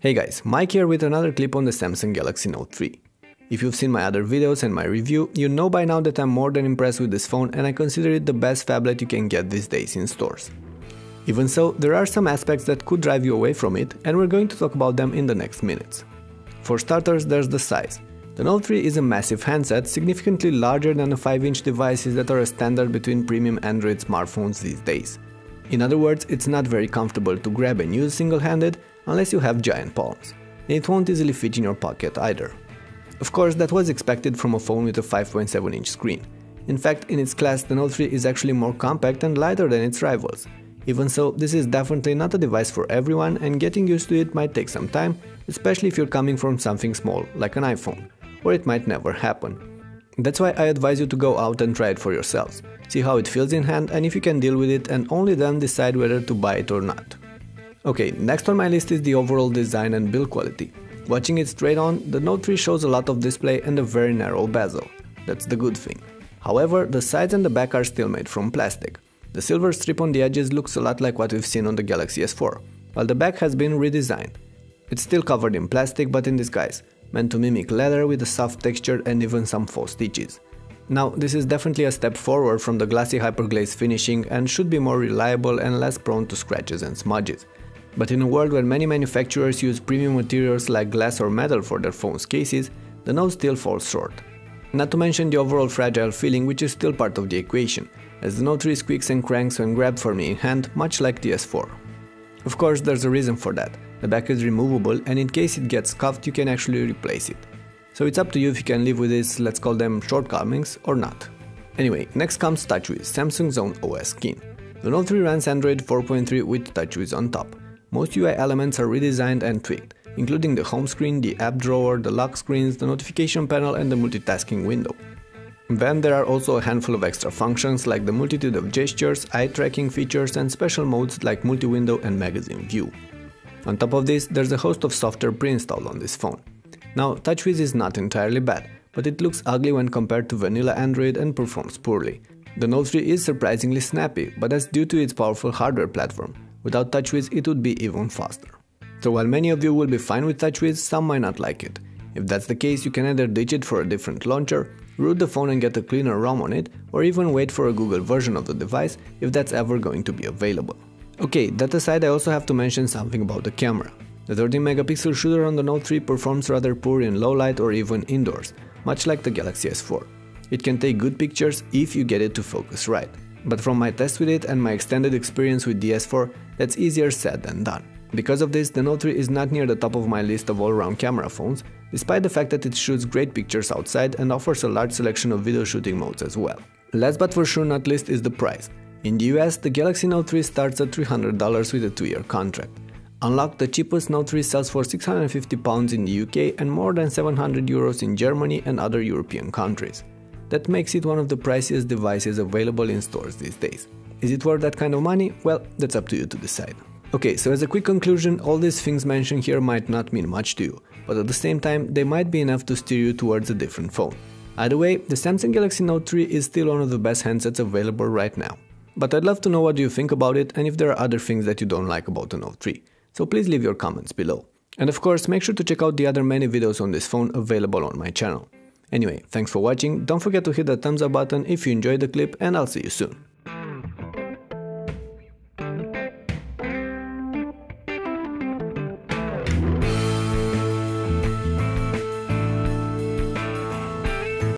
Hey guys, Mike here with another clip on the Samsung Galaxy Note 3. If you've seen my other videos and my review, you know by now that I'm more than impressed with this phone and I consider it the best phablet you can get these days in stores. Even so, there are some aspects that could drive you away from it, and we're going to talk about them in the next minutes. For starters, there's the size. The Note 3 is a massive handset, significantly larger than the 5-inch devices that are a standard between premium Android smartphones these days. In other words, it's not very comfortable to grab and use single-handed unless you have giant palms, and it won't easily fit in your pocket either. Of course, that was expected from a phone with a 5.7-inch screen. In fact, in its class, the Note 3 is actually more compact and lighter than its rivals. Even so, this is definitely not a device for everyone, and getting used to it might take some time, especially if you're coming from something small like an iPhone, or it might never happen. That's why I advise you to go out and try it for yourselves, see how it feels in hand and if you can deal with it, and only then decide whether to buy it or not. Okay, next on my list is the overall design and build quality. Watching it straight on, the Note 3 shows a lot of display and a very narrow bezel. That's the good thing. However, the sides and the back are still made from plastic. The silver strip on the edges looks a lot like what we've seen on the Galaxy S4, while the back has been redesigned. It's still covered in plastic but in disguise, meant to mimic leather with a soft texture and even some faux stitches. Now, this is definitely a step forward from the glossy hyperglaze finishing and should be more reliable and less prone to scratches and smudges. But in a world where many manufacturers use premium materials like glass or metal for their phone's cases, the Note still falls short. Not to mention the overall fragile feeling, which is still part of the equation, as the Note 3 squeaks and cranks when grabbed firmly in hand, much like the S4. Of course, there's a reason for that. The back is removable, and in case it gets scuffed, you can actually replace it. So it's up to you if you can live with its, let's call them, shortcomings or not. Anyway, next comes TouchWiz, Samsung's own OS skin. The Note 3 runs Android 4.3 with TouchWiz on top. Most UI elements are redesigned and tweaked, including the home screen, the app drawer, the lock screens, the notification panel and the multitasking window. Then there are also a handful of extra functions like the multitude of gestures, eye tracking features and special modes like multi-window and magazine view. On top of this, there's a host of software pre-installed on this phone. Now, TouchWiz is not entirely bad, but it looks ugly when compared to vanilla Android and performs poorly. The Note 3 is surprisingly snappy, but that's due to its powerful hardware platform. Without TouchWiz, it would be even faster. So while many of you will be fine with TouchWiz, some might not like it. If that's the case, you can either ditch it for a different launcher, root the phone and get a cleaner ROM on it, or even wait for a Google version of the device if that's ever going to be available. Okay, that aside, I also have to mention something about the camera. The 13-megapixel shooter on the Note 3 performs rather poor in low light or even indoors, much like the Galaxy S4. It can take good pictures if you get it to focus right. But from my test with it and my extended experience with the S4, that's easier said than done. Because of this, the Note 3 is not near the top of my list of all-around camera phones, despite the fact that it shoots great pictures outside and offers a large selection of video shooting modes as well. Last but for sure not least is the price. In the US, the Galaxy Note 3 starts at $300 with a 2-year contract. Unlocked, the cheapest Note 3 sells for £650 in the UK and more than €700 in Germany and other European countries. That makes it one of the priciest devices available in stores these days. Is it worth that kind of money? Well, that's up to you to decide. Okay, so as a quick conclusion, all these things mentioned here might not mean much to you, but at the same time, they might be enough to steer you towards a different phone. Either way, the Samsung Galaxy Note 3 is still one of the best handsets available right now. But I'd love to know what you think about it and if there are other things that you don't like about the Note 3. So please leave your comments below. And of course, make sure to check out the other many videos on this phone available on my channel. Anyway, thanks for watching, don't forget to hit the thumbs up button if you enjoyed the clip, and I'll see you soon.